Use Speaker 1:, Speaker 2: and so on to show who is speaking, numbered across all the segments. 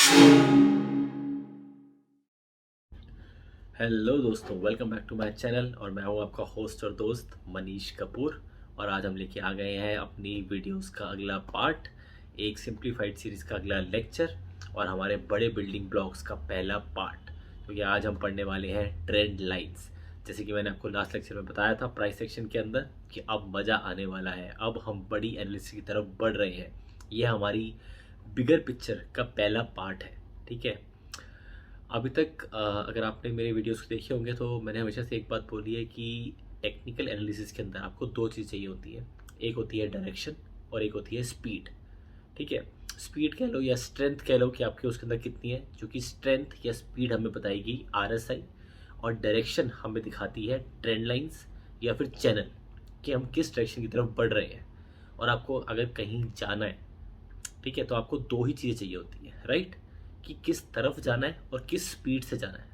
Speaker 1: Hello दोस्तों, welcome back to my channel. और मैं हूं आपका होस्ट और दोस्त मनीष कपूर। और आज हम लेके आ गए हैं अपनी वीडियोस का अगला पार्ट, एक सिंप्लीफाइड सीरीज़ का अगला लेक्चर और हमारे बड़े बिल्डिंग ब्लॉक्स का पहला पार्ट। क्योंकि आज हम पढ़ने वाले हैं ट्रेंड लाइंस। जैसे कि मैंने आपको लास्ट लेक्चर में बताया था प्राइस सेक्शन के अंदर कि अब मज़ा आने वाला है, अब हम बड़ी एनालिसिस की तरफ बढ़ रहे हैं। ये हमारी बिगर पिक्चर का पहला पार्ट है, ठीक है। अभी तक अगर आपने मेरे वीडियोस को देखे होंगे तो मैंने हमेशा से एक बात बोली है कि टेक्निकल एनालिसिस के अंदर आपको दो चीज़ चाहिए होती है। एक होती है डायरेक्शन और एक होती है स्पीड, ठीक है। स्पीड कह लो या स्ट्रेंथ कह लो कि आपके उसके अंदर कितनी है, जो कि स्ट्रेंथ या स्पीड हमें बताएगी आरएसआई, और डायरेक्शन हमें दिखाती है ट्रेंड लाइंस या फिर चैनल, कि हम किस डायरेक्शन की तरफ बढ़ रहे हैं। और आपको अगर कहीं जाना है, ठीक है, तो आपको दो ही चीज़ें चाहिए होती हैं, राइट। कि किस तरफ जाना है और किस स्पीड से जाना है।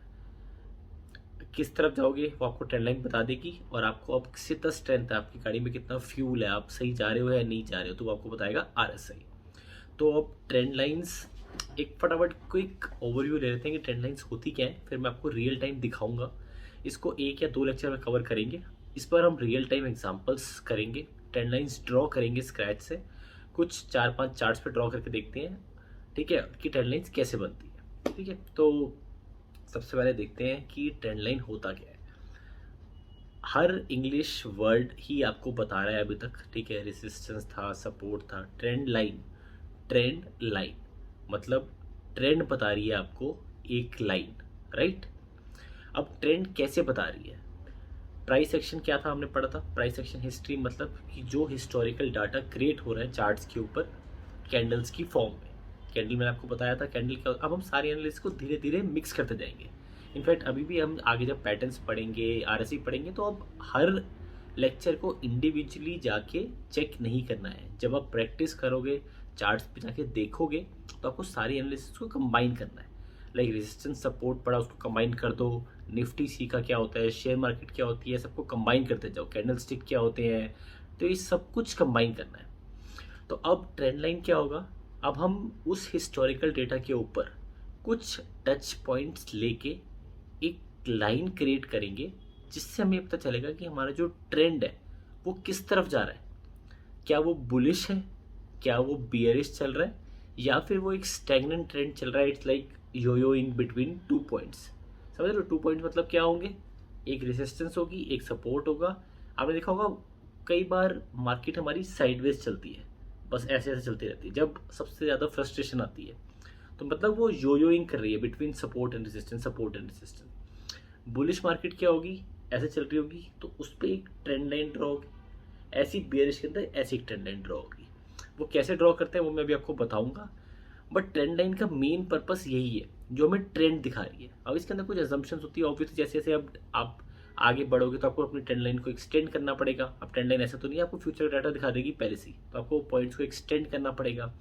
Speaker 1: किस तरफ जाओगे वो आपको ट्रेंड लाइन बता देगी, और आपको अब कितना स्ट्रेंथ है आपकी गाड़ी में, कितना फ्यूल है, आप सही जा रहे हो या नहीं जा रहे हो, तो वो आपको बताएगा आरएसआई। तो अब ट्रेंड लाइंस एक फटाफट क्विक ओवरव्यू ले लेते हैं कि ट्रेंड लाइंस होती क्या है, फिर मैं आपको रियल टाइम दिखाऊंगा। इसको एक या दो लेक्चर में कवर करेंगे। इस पर हम रियल टाइम एग्जांपल्स करेंगे, ट्रेंड लाइंस ड्रॉ करेंगे स्क्रैच से, कुछ 4-5 चार्ट्स पे ड्रॉ करके देखते हैं, ठीक है, कि ट्रेंड लाइंस कैसे बनती है, ठीक है। तो सबसे पहले देखते हैं कि ट्रेंड लाइन होता क्या है। हर इंग्लिश वर्ड ही आपको बता रहा है अभी तक, ठीक है। रेजिस्टेंस था, सपोर्ट था, ट्रेंड लाइन। ट्रेंड लाइन मतलब ट्रेंड बता रही है आपको एक लाइन, राइट। अब ट्रेंड कैसे बता रही है? प्राइस एक्शन क्या था हमने पढ़ा था? प्राइस एक्शन हिस्ट्री मतलब कि जो हिस्टोरिकल डाटा क्रिएट हो रहा है चार्ट्स के ऊपर कैंडल्स की फॉर्म में। कैंडल मैंने आपको बताया था कैंडल क्या। अब हम सारी एनालिसिस को धीरे धीरे मिक्स करते जाएंगे। इनफैक्ट अभी भी हम आगे जब पैटर्न्स पढ़ेंगे, आरएससी पढ़ेंगे, तो अब हर लेक्चर को इंडिविजुअली जाके चेक नहीं करना है। जब आप प्रैक्टिस करोगे, चार्ट्स पे जाके देखोगे, तो आपको सारी एनालिसिस को कंबाइन करना है। लाइक रेजिस्टेंस, सपोर्ट पड़ा, उसको कंबाइन कर दो। निफ्टी सी का क्या होता है, शेयर मार्केट क्या होती है, सबको कंबाइन करते जाओ। कैंडल स्टिक क्या होते हैं, तो ये सब कुछ कंबाइन करना है। तो अब ट्रेंड लाइन क्या होगा? अब हम उस हिस्टोरिकल डेटा के ऊपर कुछ टच पॉइंट्स लेके एक लाइन क्रिएट करेंगे, जिससे हमें पता चलेगा कि हमारा जो ट्रेंड है वो किस तरफ जा रहा है। क्या वो बुलिश है, क्या वो बियरिश चल रहा है, या फिर वो एक स्टैग्नेंट ट्रेंड चल रहा है। It's like yo-yo in between 2 points. समझ रहे हो? 2 पॉइंट्स मतलब क्या होंगे? एक रेजिस्टेंस होगी, एक सपोर्ट होगा। आपने देखा होगा कई बार मार्केट हमारी साइडवेज चलती है, बस ऐसे ऐसे चलती रहती है जब सबसे ज़्यादा फ्रस्ट्रेशन आती है। तो मतलब वो योयोइंग कर रही है between support and resistance, support and resistance. Bullish market क्या होगी? ऐसे चल रही होगी, तो उस पर एक ट्रेंड लाइन ड्रॉ होगी। ऐसी बियरिश के अंदर ऐसी एक ट्रेंड लाइन ड्रॉ होगी। वो कैसे ड्रॉ करते हैं वो मैं अभी आपको बताऊंगा। बट ट्रेंड लाइन का मेन पर्पस यही है, जो हमें ट्रेंड दिखा रही है। अब इसके अंदर कुछ एजम्पशंस होती है ऑब्वियसली, जैसे जैसे अब आप आगे बढ़ोगे तो आपको अपनी ट्रेंड लाइन को एक्सटेंड करना पड़ेगा। अब ट्रेंड लाइन ऐसा तो नहीं आपको फ्यूचर डाटा दिखा देगी पहले से ही, तो आपको पॉइंट्स को एक्सटेंड करना पड़ेगा।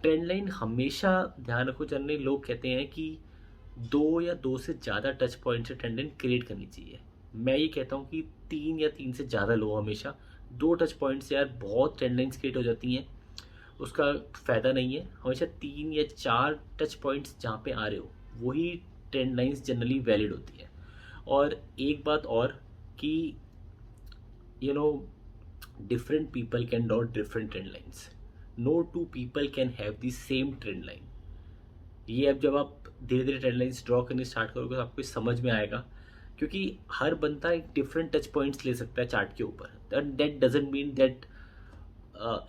Speaker 1: ट्रेंड लाइन हमेशा, ध्यान रखो, जनरली लोग कहते हैं कि 2 या 2 से ज़्यादा टच पॉइंट से ट्रेंड लाइन क्रिएट करनी चाहिए। मैं ये कहता हूँ कि 3 या 3 से ज़्यादा लो हमेशा। 2 टच पॉइंट से यार बहुत ट्रेंड लाइन्स क्रिएट हो जाती हैं, उसका फ़ायदा नहीं है। हमेशा 3 या 4 टच पॉइंट्स जहाँ पे आ रहे हो वही ट्रेंड लाइन्स जनरली वैलिड होती है। और एक बात और कि you know different people can draw different trend lines. No two people can have the same trend line. ये अब जब आप धीरे धीरे ट्रेंड लाइन्स ड्रॉ करनी स्टार्ट करोगे तो आपको समझ में आएगा, क्योंकि हर बंदा एक डिफरेंट टच पॉइंट्स ले सकता है चार्ट के ऊपर। That doesn't mean that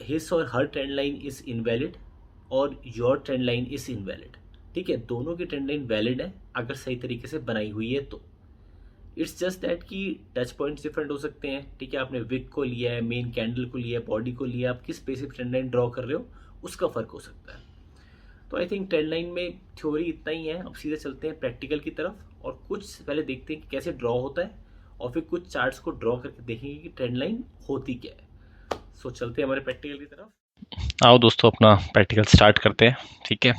Speaker 1: his और हर ट्रेंड लाइन इज इनवैलिड और your trend line is invalid, ठीक है। दोनों की ट्रेंड लाइन वैलिड है अगर सही तरीके से बनाई हुई है तो। इट्स जस्ट दैट कि टच पॉइंट्स डिफरेंट हो सकते हैं, ठीक है। आपने विक को लिया है, मेन कैंडल को लिया है, बॉडी को लिया है, आप किस बेसिस ट्रेंड लाइन ड्रॉ कर रहे हो उसका फर्क हो सकता है। तो आई थिंक ट्रेंड लाइन में थ्योरी इतना ही है। अब सीधे चलते हैं प्रैक्टिकल की तरफ, और कुछ पहले देखते हैं कि कैसे ड्रॉ होता है, और फिर कुछ चार्ट्स को ड्रॉ करके देखेंगे कि ट्रेंड लाइन होती क्या है। सो चलते हैं हमारे प्रैक्टिकल की तरफ।
Speaker 2: आओ दोस्तों अपना प्रैक्टिकल स्टार्ट करते हैं, ठीक है।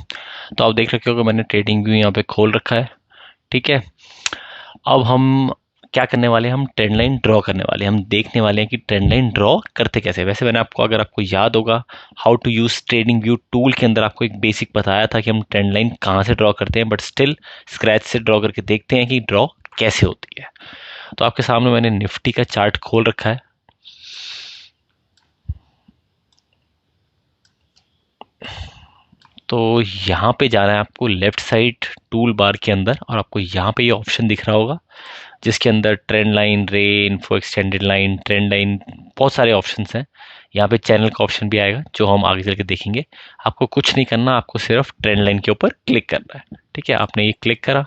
Speaker 2: तो आप देख रखे हो कि मैंने ट्रेडिंग व्यू यहाँ पे खोल रखा है, ठीक है। अब हम क्या करने वाले हैं, हम ट्रेंड लाइन ड्रॉ करने वाले हैं। हम देखने वाले हैं कि ट्रेंड लाइन ड्रॉ करते कैसे। वैसे मैंने आपको, अगर आपको याद होगा, how to use trading view tool के अंदर आपको एक बेसिक बताया था कि हम ट्रेंड लाइन कहाँ से ड्रॉ करते हैं, बट स्टिल स्क्रैच से ड्रॉ करके देखते हैं कि ड्रॉ कैसे होती है। तो आपके सामने मैंने निफ्टी का चार्ट खोल रखा है। तो यहाँ पे जाना है आपको लेफ्ट साइड टूल बार के अंदर, और आपको यहाँ पे ये ऑप्शन दिख रहा होगा जिसके अंदर ट्रेंड लाइन, रे info, extended line, trend line, बहुत सारे ऑप्शंस हैं। यहाँ पे चैनल का ऑप्शन भी आएगा जो हम आगे चल के देखेंगे। आपको कुछ नहीं करना, आपको सिर्फ ट्रेंड लाइन के ऊपर क्लिक करना है। ठीक है, आपने ये क्लिक करा।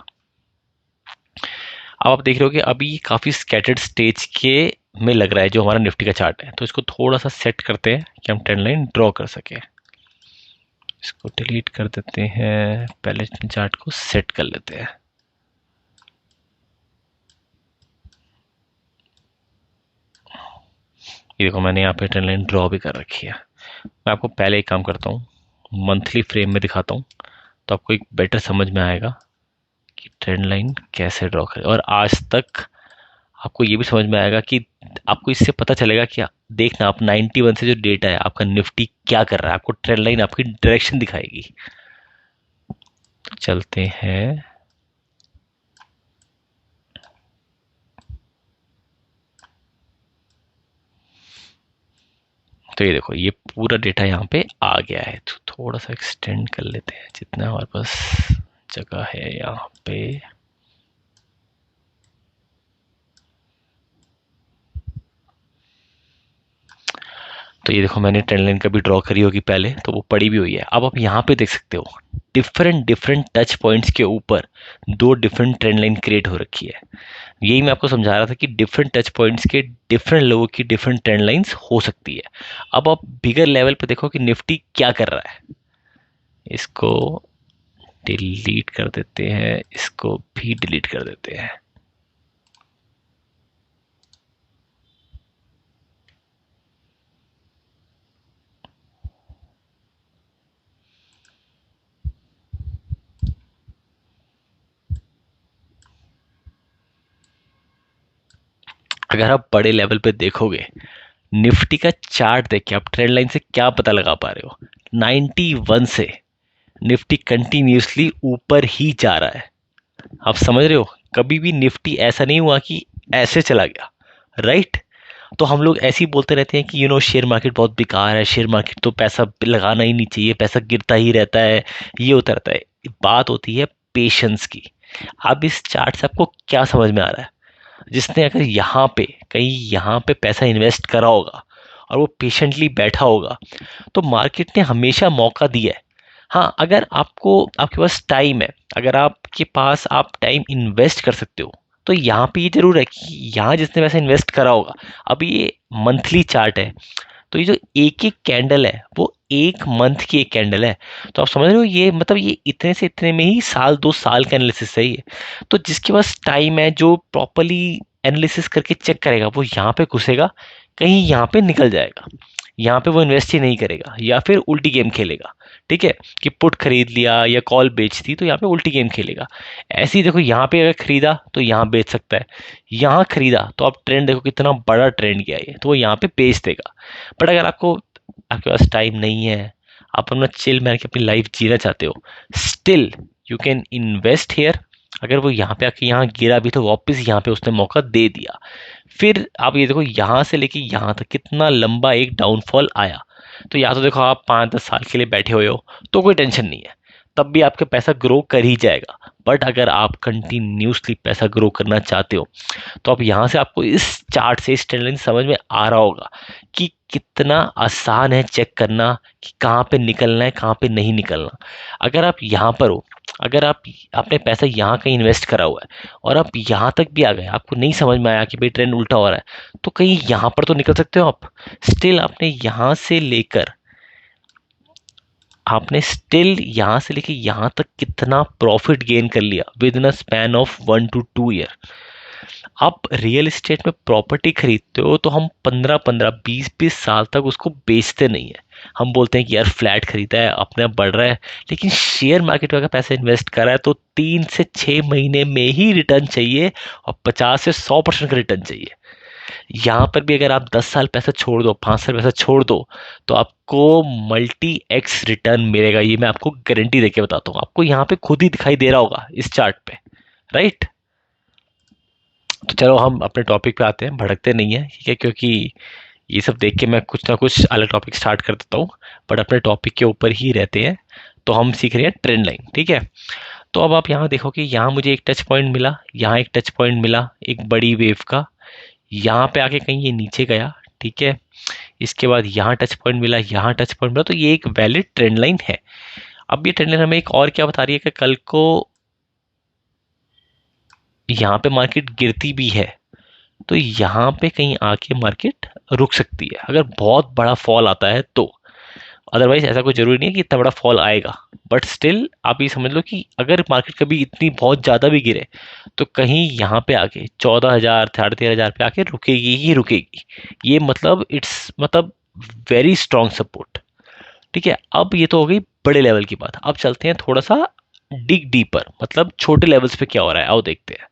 Speaker 2: अब आप देख रहे हो कि अभी काफ़ी स्कैटर्ड स्टेज के में लग रहा है जो हमारा निफ्टी का चार्ट है। तो इसको थोड़ा सा सेट करते हैं कि हम ट्रेंड लाइन ड्रॉ कर सकें। इसको डिलीट कर देते हैं, पहले चार्ट को सेट कर लेते हैं। ये देखो, मैंने यहाँ पे ट्रेंड लाइन ड्रॉ भी कर रखी है। मैं आपको पहले एक काम करता हूँ, मंथली फ्रेम में दिखाता हूँ, तो आपको एक बेटर समझ में आएगा कि ट्रेंड लाइन कैसे ड्रॉ करें। और आज तक आपको ये भी समझ में आएगा कि आपको इससे पता चलेगा कि देखना, आप 91 से जो डेटा है आपका निफ्टी क्या कर रहा है, आपको ट्रेंड लाइन आपकी डायरेक्शन दिखाएगी। चलते हैं, तो ये देखो, ये पूरा डेटा यहाँ पे आ गया है। तो थोड़ा सा एक्सटेंड कर लेते हैं जितना हमारे पास जगह है यहाँ पे। तो ये देखो, मैंने ट्रेंड लाइन कभी ड्रॉ करी होगी पहले, तो वो पड़ी भी हुई है। अब आप यहाँ पे देख सकते हो डिफरेंट टच पॉइंट्स के ऊपर दो डिफरेंट ट्रेंड लाइन क्रिएट हो रखी है। यही मैं आपको समझा रहा था कि डिफरेंट टच पॉइंट्स के डिफरेंट लोगों की डिफरेंट ट्रेंड लाइंस हो सकती है। अब आप बिगर लेवल पे देखो कि निफ्टी क्या कर रहा है। इसको डिलीट कर देते हैं, इसको भी डिलीट कर देते हैं। अगर आप बड़े लेवल पे देखोगे, निफ्टी का चार्ट देख के आप ट्रेंड लाइन से क्या पता लगा पा रहे हो, 91 से निफ्टी कंटिन्यूसली ऊपर ही जा रहा है। आप समझ रहे हो, कभी भी निफ्टी ऐसा नहीं हुआ कि ऐसे चला गया, राइट। तो हम लोग ऐसे ही बोलते रहते हैं कि शेयर मार्केट बहुत बेकार है, शेयर मार्केट तो पैसा लगाना ही नहीं चाहिए, पैसा गिरता ही रहता है, ये होता रहता है। बात होती है पेशेंस की। अब इस चार्ट से आपको क्या समझ में आ रहा है, जिसने अगर यहाँ पे कहीं यहाँ पे पैसा इन्वेस्ट करा होगा और वो पेशेंटली बैठा होगा, तो मार्केट ने हमेशा मौका दिया है। हाँ, अगर आपके पास टाइम है, अगर आपके पास आप टाइम इन्वेस्ट कर सकते हो, तो यहाँ पे ये जरूर है कि यहाँ जिसने पैसा इन्वेस्ट करा होगा, अब ये मंथली चार्ट है, तो ये जो एक एक कैंडल है वो एक मंथ की एक कैंडल है। तो आप समझ रहे हो, ये मतलब ये इतने से इतने में ही साल 2 साल का एनालिसिस है ये। तो जिसके पास टाइम है, जो प्रॉपरली एनालिसिस करके चेक करेगा, वो यहाँ पे घुसेगा, कहीं यहाँ पे निकल जाएगा। यहाँ पे वो इन्वेस्ट ही नहीं करेगा या फिर उल्टी गेम खेलेगा। ठीक है, कि पुट खरीद लिया या कॉल बेच दी, तो यहाँ पे उल्टी गेम खेलेगा। ऐसे ही देखो, यहाँ पे अगर खरीदा तो यहाँ बेच सकता है, यहाँ खरीदा तो आप ट्रेंड देखो कितना बड़ा ट्रेंड किया है, तो वो यहाँ पे बेच देगा। बट अगर आपके पास टाइम नहीं है, आप अपना चिल मार के अपनी लाइफ जीना चाहते हो, still you can invest here. अगर वो यहाँ पे आके यहाँ गिरा भी तो वापस यहाँ पे उसने मौका दे दिया। फिर आप ये देखो, यहाँ से लेके यहाँ तक कितना लंबा एक डाउनफॉल आया। तो या तो देखो, आप 5-10 साल के लिए बैठे हुए हो तो कोई टेंशन नहीं है, तब भी आपका पैसा ग्रो कर ही जाएगा। बट अगर आप कंटिन्यूसली पैसा ग्रो करना चाहते हो, तो अब यहाँ से आपको इस चार्ट से, इस ट्रेंड लाइन समझ में आ रहा होगा कि कितना आसान है चेक करना कि कहाँ पे निकलना है, कहाँ पे नहीं निकलना। अगर आप यहाँ पर हो, अगर आपने पैसा यहाँ कहीं इन्वेस्ट करा हुआ है और आप यहाँ तक भी आ गए, आपको नहीं समझ में आया कि भाई ट्रेंड उल्टा हो रहा है, तो कहीं यहाँ पर तो निकल सकते हो आप। स्टिल यहाँ से लेके यहाँ तक कितना प्रॉफिट गेन कर लिया with in a span of 1 to 2 year. आप रियल एस्टेट में प्रॉपर्टी खरीदते हो तो हम 15-15 20-20 साल तक उसको बेचते नहीं है। हम बोलते हैं कि यार फ्लैट खरीदा है, अपने आप बढ़ रहा है। लेकिन शेयर मार्केट में अगर पैसा इन्वेस्ट करा है तो 3 से 6 महीने में ही रिटर्न चाहिए, और 50 से 100% का रिटर्न चाहिए। यहाँ पर भी अगर आप 10 साल पैसा छोड़ दो, 5 साल पैसा छोड़ दो, तो आपको मल्टी एक्स रिटर्न मिलेगा। ये मैं आपको गारंटी देके बताता हूँ, आपको यहाँ पे खुद ही दिखाई दे रहा होगा इस चार्ट पे, राइट। तो चलो हम अपने टॉपिक पे आते हैं, भड़कते नहीं है, ठीक है, क्योंकि ये सब देख के मैं कुछ ना कुछ अलग टॉपिक स्टार्ट कर देता हूँ, बट अपने टॉपिक के ऊपर ही रहते हैं। तो हम सीख रहे हैं ट्रेंड लाइन, ठीक है। तो अब आप यहाँ देखो कि यहाँ मुझे एक टच पॉइंट मिला, यहाँ एक टच पॉइंट मिला एक बड़ी वेव का, यहाँ पे आके कहीं ये नीचे गया, ठीक है। इसके बाद यहाँ टच पॉइंट मिला, यहाँ टच पॉइंट मिला, तो ये एक वैलिड ट्रेंड लाइन है। अब ये ट्रेंड लाइन हमें एक और क्या बता रही है कि कल को यहाँ पे मार्केट गिरती भी है तो यहाँ पे कहीं आके मार्केट रुक सकती है, अगर बहुत बड़ा फॉल आता है तो। अदरवाइज ऐसा कोई जरूरी नहीं है कि इतना बड़ा फॉल आएगा, बट स्टिल आप ये समझ लो कि अगर मार्केट कभी इतनी बहुत ज़्यादा भी गिरे तो कहीं यहाँ पे आके 14,000 13,500 पे आके रुकेगी ही रुकेगी। ये मतलब इट्स मतलब वेरी स्ट्रॉन्ग सपोर्ट, ठीक है। अब ये तो हो गई बड़े लेवल की बात, अब चलते हैं थोड़ा सा डिग डीपर, मतलब छोटे लेवल्स पे क्या हो रहा है आओ देखते हैं।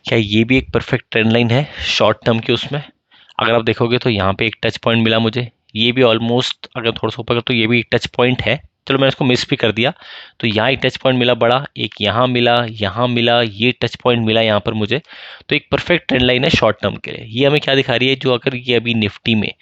Speaker 2: क्या ये भी एक परफेक्ट ट्रेंड लाइन है शॉर्ट टर्म के उसमें? अगर आप देखोगे तो यहाँ पे एक टच पॉइंट मिला मुझे, ये भी ऑलमोस्ट अगर थोड़ा सा ऊपर तो ये भी एक टच पॉइंट है। चलो मैंने इसको मिस भी कर दिया। तो यहाँ एक टच पॉइंट मिला बड़ा, एक यहाँ मिला, यहाँ मिला, ये टच पॉइंट मिला यहाँ पर मुझे। तो एक परफेक्ट ट्रेंड लाइन है शॉर्ट टर्म के लिए। ये हमें क्या दिखा रही है, जो अगर ये अभी निफ्टी में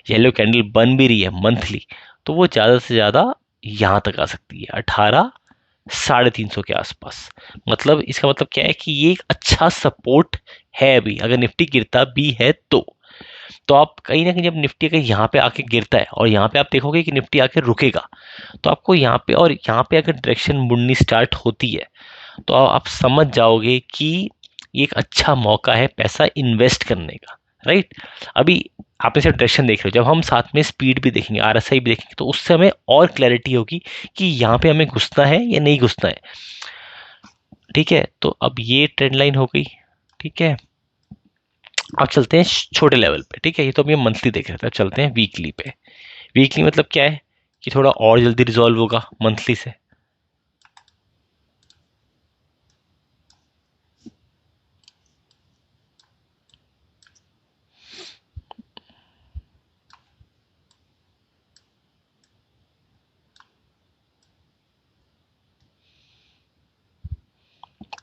Speaker 2: येलो कैंडल बन भी रही है मंथली, तो वो ज़्यादा से ज़्यादा यहाँ तक आ सकती है 18,350 के आसपास। मतलब इसका मतलब क्या है कि ये एक अच्छा सपोर्ट है अभी, अगर निफ्टी गिरता भी है तो आप कहीं ना कहीं जब निफ्टी अगर यहाँ पे आके गिरता है और यहाँ पे आप देखोगे कि निफ्टी आके रुकेगा, तो आपको यहाँ पे और यहाँ पे अगर डायरेक्शन मुड़नी स्टार्ट होती है तो आप समझ जाओगे कि ये एक अच्छा मौका है पैसा इन्वेस्ट करने का, राइट। अभी आप इसे डायरेक्शन देख रहे हो, जब हम साथ में स्पीड भी देखेंगे, आरएसआई भी देखेंगे, तो उससे हमें और क्लैरिटी होगी कि यहाँ पे हमें घुसना है या नहीं घुसना है, ठीक है। तो अब ये ट्रेंड लाइन हो गई, ठीक है। अब चलते हैं छोटे लेवल पे, ठीक है। ये तो अभी हम मंथली देख रहे थे, अब चलते हैं वीकली पे। वीकली मतलब क्या है कि थोड़ा और जल्दी रिजॉल्व होगा मंथली से।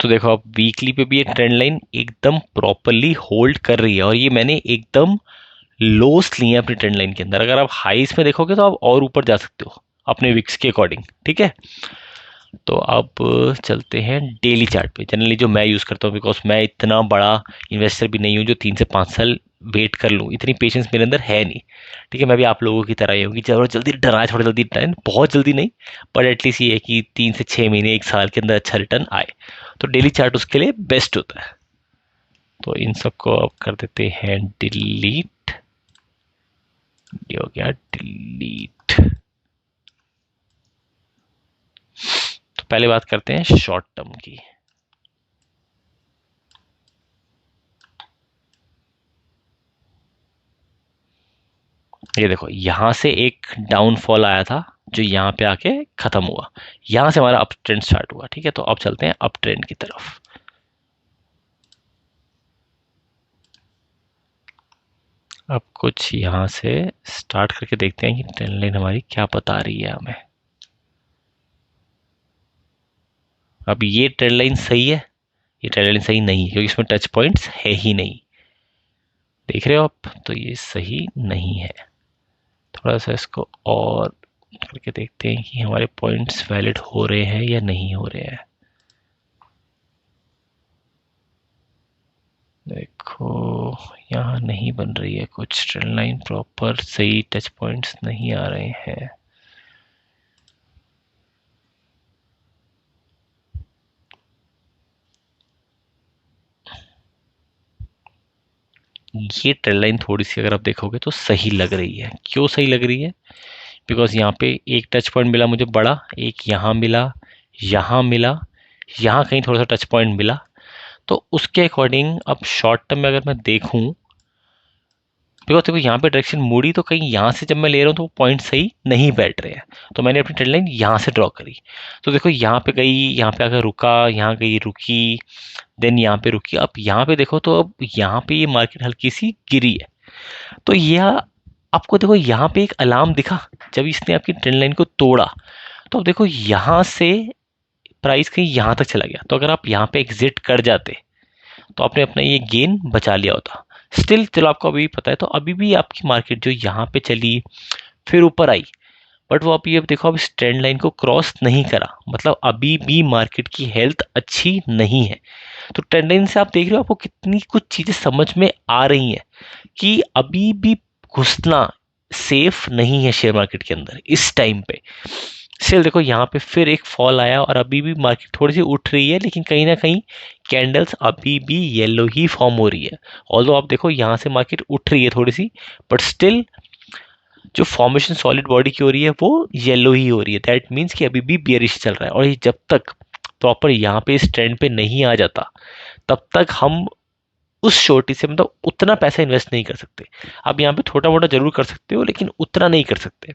Speaker 2: तो देखो अब वीकली पे भी ये ट्रेंड लाइन एकदम प्रॉपरली होल्ड कर रही है, और ये मैंने एकदम लोस लिए हैं अपनी ट्रेंड लाइन के अंदर। अगर आप हाईस में देखोगे तो आप और ऊपर जा सकते हो अपने विक्स के अकॉर्डिंग, ठीक है। तो अब चलते हैं डेली चार्ट पे, जनरली जो मैं यूज़ करता हूँ, बिकॉज मैं इतना बड़ा इन्वेस्टर भी नहीं हूँ जो 3 से 5 साल वेट कर लूँ, इतनी पेशेंस मेरे अंदर है नहीं, ठीक है। मैं भी आप लोगों की तरह ही हूँ कि जरूर जल्दी रिटर्न आए, थोड़ा जल्दी रिटर्न, बहुत जल्दी नहीं, बट एटलीस्ट ये है कि 3 से 6 महीने 1 साल के अंदर अच्छा रिटर्न आए, तो डेली चार्ट उसके लिए बेस्ट होता है। तो इन सबको अब कर देते हैं डिलीट, ये हो गया डिलीट। तो पहले बात करते हैं शॉर्ट टर्म की। ये देखो यहां से एक डाउनफॉल आया था जो यहाँ पे आके खत्म हुआ, यहां से हमारा अप ट्रेंड स्टार्ट हुआ, ठीक है। तो अब चलते हैं अप ट्रेंड की तरफ। अब कुछ यहां से स्टार्ट करके देखते हैं कि ट्रेंड लाइन हमारी क्या बता रही है हमें। अब ये ट्रेंड लाइन सही है, ये ट्रेंड लाइन सही नहीं है क्योंकि इसमें टच पॉइंट्स है ही नहीं, देख रहे हो आप, तो ये सही नहीं है। थोड़ा सा इसको और करके देखते हैं कि हमारे पॉइंट्स वैलिड हो रहे हैं या नहीं हो रहे हैं। देखो यहाँ नहीं बन रही है कुछ ट्रेंड लाइन प्रॉपर, सही टच पॉइंट्स नहीं आ रहे हैं। ये ट्रेंड लाइन थोड़ी सी अगर आप देखोगे तो सही लग रही है। क्यों सही लग रही है? बिकॉज यहाँ पे एक टच पॉइंट मिला मुझे बड़ा, एक यहाँ मिला, यहाँ मिला, यहाँ कहीं थोड़ा सा टच पॉइंट मिला। तो उसके अकॉर्डिंग अब शॉर्ट टर्म में अगर मैं देखूं, बिकॉज देखो यहाँ पे डायरेक्शन मुड़ी, तो कहीं यहाँ से जब मैं ले रहा हूँ तो वो पॉइंट सही नहीं बैठ रहे हैं, तो मैंने अपनी ट्रेंड लाइन यहाँ से ड्रॉ करी। तो देखो यहाँ पे गई, यहाँ पे आकर रुका, यहाँ गई रुकी, देन यहाँ पे रुकी। अब यहाँ पे देखो तो अब यहाँ पे ये मार्केट हल्की सी गिरी है। तो यह आपको देखो यहाँ पे एक अलार्म दिखा जब इसने आपकी ट्रेंड लाइन को तोड़ा। तो अब देखो यहाँ से प्राइस कहीं यहाँ तक चला गया, तो अगर आप यहाँ पे एग्जिट कर जाते तो आपने अपना ये गेन बचा लिया होता। स्टिल चलो आपको अभी पता है, तो अभी भी आपकी मार्केट जो यहाँ पे चली फिर ऊपर आई, बट वो अभी अब देखो अब इस ट्रेंड लाइन को क्रॉस नहीं करा, मतलब अभी भी मार्केट की हेल्थ अच्छी नहीं है। तो ट्रेंड लाइन से आप देख रहे हो आपको कितनी कुछ चीजें समझ में आ रही हैं कि अभी भी घुसना सेफ नहीं है शेयर मार्केट के अंदर इस टाइम पे। स्टिल देखो यहाँ पे फिर एक फॉल आया और अभी भी मार्केट थोड़ी सी उठ रही है, लेकिन कहीं ना कहीं कैंडल्स अभी भी येलो ही फॉर्म हो रही है। ऑल्दो आप देखो यहाँ से मार्केट उठ रही है थोड़ी सी, बट स्टिल जो फॉर्मेशन सॉलिड बॉडी की हो रही है वो येलो ही हो रही है। दैट मीन्स कि अभी भी बियरिश चल रहा है, और ये जब तक प्रॉपर यहाँ पे इस ट्रेंड पे नहीं आ जाता तब तक हम उस शॉर्टी से मतलब उतना पैसा इन्वेस्ट नहीं कर सकते। आप यहाँ पे छोटा मोटा जरूर कर सकते हो, लेकिन उतना नहीं कर सकते।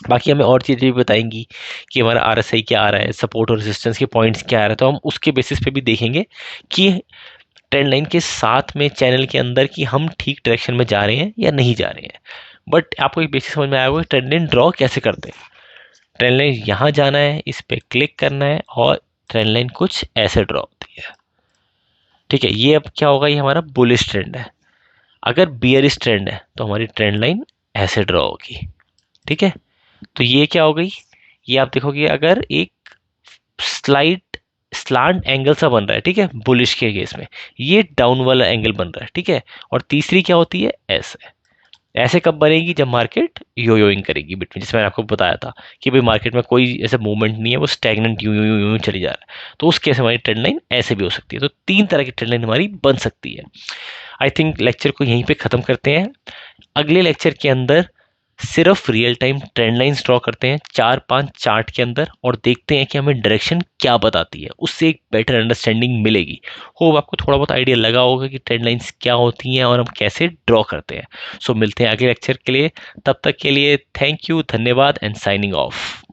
Speaker 2: बाकी हमें और चीज़ें भी बताएंगी कि हमारा RSI क्या आ रहा है, सपोर्ट और रेजिस्टेंस के पॉइंट्स क्या आ रहा है, तो हम उसके बेसिस पे भी देखेंगे कि ट्रेंड लाइन के साथ में चैनल के अंदर कि हम ठीक डायरेक्शन में जा रहे हैं या नहीं जा रहे हैं। बट आपको एक बेसिस समझ में आया होगा ट्रेंड लाइन ड्रॉ कैसे करते हैं। ट्रेंड लाइन यहाँ जाना है, इस पर क्लिक करना है, और ट्रेंड लाइन कुछ ऐसे ड्रॉ होती है। ठीक है, ये अब क्या होगा, ये हमारा बुलिश ट्रेंड है। अगर बियरिश ट्रेंड है तो हमारी ट्रेंड लाइन ऐसे ड्रॉ होगी। ठीक है, तो ये क्या हो गई, ये आप देखोगे अगर एक स्लाइट स्लांट एंगल सा बन रहा है, ठीक है, बुलिश के केस में ये डाउन वाला एंगल बन रहा है। ठीक है, और तीसरी क्या होती है, ऐसे। ऐसे कब बनेगी, जब मार्केट योयोइंग करेगी बिटवीन, जिसमें मैंने आपको बताया था कि भाई मार्केट में कोई ऐसा मूवमेंट नहीं है, वो स्टैग्नेंट यूं यूं यूं यूं चली जा रहा है, तो उस केस में हमारी ट्रेंड लाइन ऐसे भी हो सकती है। तो तीन तरह की ट्रेंड लाइन हमारी बन सकती है। आई थिंक लेक्चर को यहीं पे ख़त्म करते हैं। अगले लेक्चर के अंदर सिर्फ real time trend lines draw करते हैं 4-5 चार्ट के अंदर, और देखते हैं कि हमें डायरेक्शन क्या बताती है, उससे एक बेटर अंडरस्टैंडिंग मिलेगी। होप आपको थोड़ा बहुत आइडिया लगा होगा कि ट्रेंड लाइंस क्या होती हैं और हम कैसे ड्रॉ करते हैं। सो मिलते हैं अगले लेक्चर के लिए, तब तक के लिए थैंक यू, धन्यवाद एंड साइनिंग ऑफ।